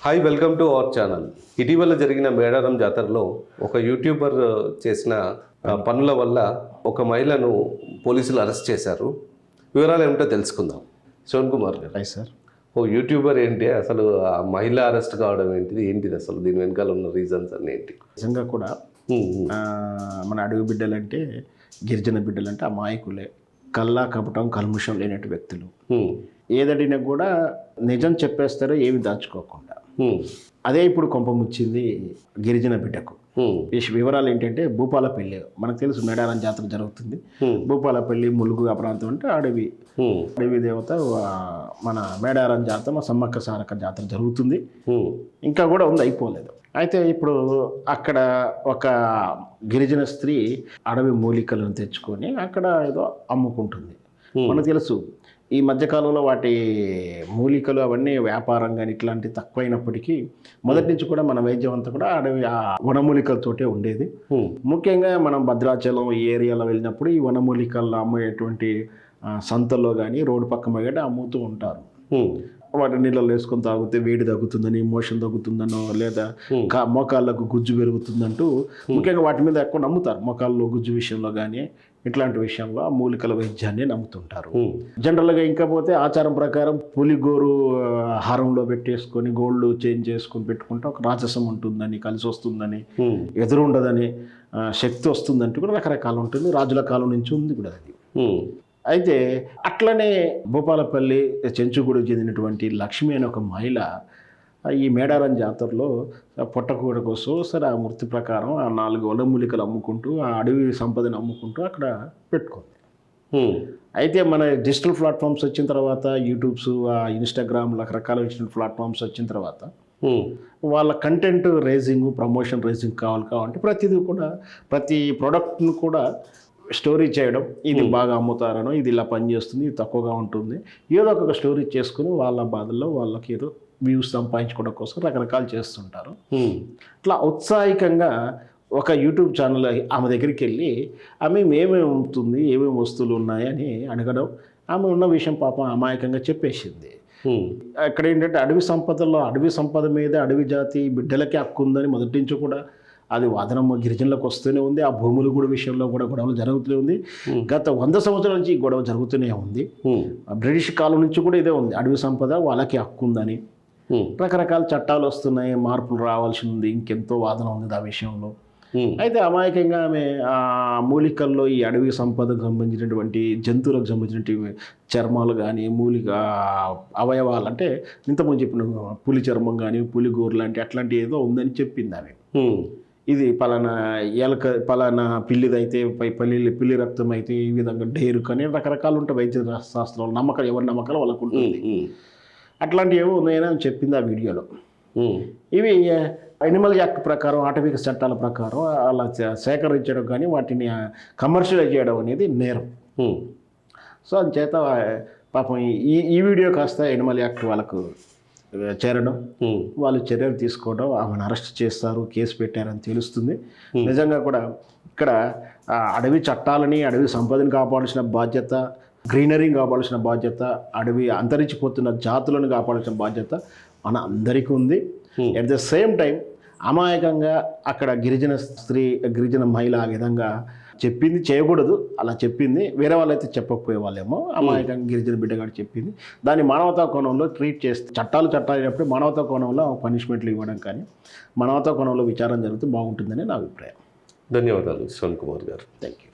Hi, welcome to our channel. ఇటీవల జరిగిన మేడారం జాతరలో ఒక యూట్యూబర్ చేసిన పనుల వల్ల ఒక మహిళను పోలీసులు అరెస్ట్ చేశారు. వివరాలు ఏమిటో తెలుసుకుందాం. శివన్ కుమార్ గారు. Hi sir. ఓ యూట్యూబర్ ఏంటి, అసలు ఆ మహిళ అరెస్ట్ కావడం ఏంటిది అసలు దీని వెనకాల ఉన్న రీజన్స్ అన్నీ ఏంటి? నిజంగా కూడా మన అడవి బిడ్డలంటే, గిరిజన బిడ్డలంటే అమాయకులే, కల్లా కపటం కల్ముషం లేనట్టు వ్యక్తులు. ఏదడినా కూడా నిజం చెప్పేస్తారో ఏమి దాచుకోకుండా. అదే ఇప్పుడు కొంపముచ్చింది గిరిజన బిడ్డకు. ఈ వివరాలు ఏంటంటే, భూపాలపల్లి మనకు తెలుసు మేడారం జాతర జరుగుతుంది. భూపాలపల్లి ములుగు ఆ ప్రాంతం అంటే అడవి దేవత మన మేడారం జాతర, మా సమ్మక్క సారక్క జాతర జరుగుతుంది. ఇంకా కూడా ఉంది, అయిపోలేదు. అయితే ఇప్పుడు అక్కడ ఒక గిరిజన స్త్రీ అడవి మూలికలను తెచ్చుకొని అక్కడ ఏదో అమ్ముకుంటుంది. మనకు తెలుసు ఈ మధ్యకాలంలో వాటి మూలికలు అవన్నీ వ్యాపారం కానీ ఇట్లాంటి తక్కువైనప్పటికీ మొదటి నుంచి కూడా మన వైద్యం అంతా కూడా అడవి ఆ వనమూలికలతోటే ఉండేది. ముఖ్యంగా మనం భద్రాచలం ఈ ఏరియాలో వెళ్ళినప్పుడు ఈ వనమూలికల్లో అమ్మేటువంటి సంతల్లో కానీ రోడ్డు పక్కన కానీ అమ్ముతూ ఉంటారు. వాటి నీళ్ళలో వేసుకొని తాగితే వేడి తగ్గుతుందని, మోషన్ తగ్గుతుందనో, లేదా మోకాళ్ళకు గుజ్జు పెరుగుతుందంటూ ముఖ్యంగా వాటి మీద ఎక్కువ నమ్ముతారు. మోకాళ్ళలో గుజ్జు విషయంలో కానీ ఇట్లాంటి విషయంలో ఆ మూలికల వైద్యాన్ని నమ్ముతుంటారు. జనరల్గా ఇంకా పోతే ఆచారం ప్రకారం పులిగోరు హారంలో పెట్టేసుకొని గోల్డ్ చేంజ్ చేసుకొని పెట్టుకుంటే ఒక రాజసం ఉంటుందని, కలిసి వస్తుందని, ఎదురు ఉండదని, శక్తి వస్తుందంటూ కూడా రకరకాలు ఉంటుంది. రాజుల కాలం నుంచి ఉంది కూడా అది. అయితే అట్లనే భూపాలపల్లి చెంచుగూడకు చెందినటువంటి లక్ష్మి అనే ఒక మహిళ ఈ మేడారం జాతరలో పొట్టకూడ కోసం సరే ఆ వృత్తి ప్రకారం ఆ 4 వనమూలికలు అమ్ముకుంటూ ఆ అడవి సంపదను అమ్ముకుంటూ అక్కడ పెట్టుకుంది. అయితే మన డిజిటల్ ప్లాట్ఫామ్స్ వచ్చిన తర్వాత, యూట్యూబ్స్, ఇన్స్టాగ్రామ్, రకరకాల డిజిటల్ ప్లాట్ఫామ్స్ వచ్చిన తర్వాత వాళ్ళ కంటెంట్ రేజింగ్, ప్రమోషన్ రేజింగ్ కావాలంటే ప్రతిదీ కూడా ప్రతి ప్రోడక్ట్ను కూడా స్టోరీ చేయడం, ఇది బాగా అమ్ముతారనో, ఇది ఇలా పనిచేస్తుంది, ఇది తక్కువగా ఉంటుంది, ఏదో ఒక స్టోరీ చేసుకుని వాళ్ళ బాధల్లో వాళ్ళకి ఏదో వ్యూస్ సంపాదించుకోవడం కోసం రకరకాలు చేస్తుంటారు. ఇట్లా ఉత్సాహికంగా ఒక యూట్యూబ్ ఛానల్ ఆమె దగ్గరికి వెళ్ళి ఆమె ఏమేమి అమ్ముతుంది, ఏమేమి వస్తువులు ఉన్నాయని అడగడం, ఆమె ఉన్న విషయం పాపం అమాయకంగా చెప్పేసింది. అక్కడ ఏంటంటే అడవి సంపద మీద అడవి జాతి బిడ్డలకి హక్కు ఉందని మొదటి నుంచి కూడా అది వాదనమ్మ గిరిజనులకు వస్తూనే ఉంది. ఆ భూములు కూడా విషయంలో కూడా గొడవలు జరుగుతూనే ఉంది. గత 100 సంవత్సరాల నుంచి ఈ గొడవ జరుగుతూనే ఉంది. బ్రిటిష్ కాలం నుంచి కూడా ఇదే ఉంది, అడవి సంపద వాళ్ళకి హక్కు ఉందని. రకరకాల చట్టాలు వస్తున్నాయి, మార్పులు రావాల్సి ఉంది, ఇంకెంతో వాదన ఉంది ఆ విషయంలో. అయితే అమాయకంగా ఆమె ఆ మూలికల్లో ఈ అడవి సంపదకు సంబంధించినటువంటి జంతువులకు సంబంధించినటువంటి చర్మాలు కానీ, మూలిక అవయవాలు అంటే ఇంతకుముందు చెప్పిన పులి చర్మం కానీ, పులి గోరు లాంటి అట్లాంటి ఏదో ఉందని చెప్పింది ఆమె. ఇది పలానా పిల్లిదైతే పిల్లి రక్తం అయితే ఈ విధంగా డేరు కానీ రకరకాలు ఉంటాయి వైద్య శాస్త్రాలు, నమ్మకాలు, ఎవరి నమ్మకాలు వాళ్ళకు ఉంటుంది. అట్లాంటివి ఏవో ఉన్నాయని అని చెప్పింది ఆ వీడియోలో. ఇవి యానిమల్ యాక్ట్ ప్రకారం, ఆటవిక చట్టాల ప్రకారం అలా సేకరించడం కానీ వాటిని కమర్షియలైజ్ చేయడం అనేది నేరం. సో అందుచేత పాపం ఈ వీడియో కాస్త యానిమల్ యాక్ట్ వాళ్ళకు చేరడం, వాళ్ళు చర్యలు తీసుకోవడం, ఆమెను అరెస్ట్ చేస్తారు, కేసు పెట్టారని తెలుస్తుంది. నిజంగా కూడా ఇక్కడ అడవి చట్టాలని, అడవి సంపదను కాపాడాల్సిన బాధ్యత, గ్రీనరీని కాపాడాల్సిన బాధ్యత, అడవి అంతరించిపోతున్న జాతులను కాపాడాల్సిన బాధ్యత మన అందరికీ ఉంది. అట్ ద సేమ్ టైం అమాయకంగా అక్కడ గిరిజన మహిళ ఆ విధంగా చెప్పింది, చేయకూడదు అలా చెప్పింది, వేరే వాళ్ళైతే చెప్పకపోయే వాళ్ళేమో. అమాయకంగా గిరిజన బిడ్డగాడు చెప్పింది, దాన్ని మానవతా కోణంలో ట్రీట్ చేస్తే, చట్టాలు అయినప్పుడు మానవతా కోణంలో పనిష్మెంట్లు ఇవ్వడం కానీ మానవతా కోణంలో విచారం జరిగితే బాగుంటుందని నా అభిప్రాయం. ధన్యవాదాలు శివన్ కుమార్ గారు. Thank you.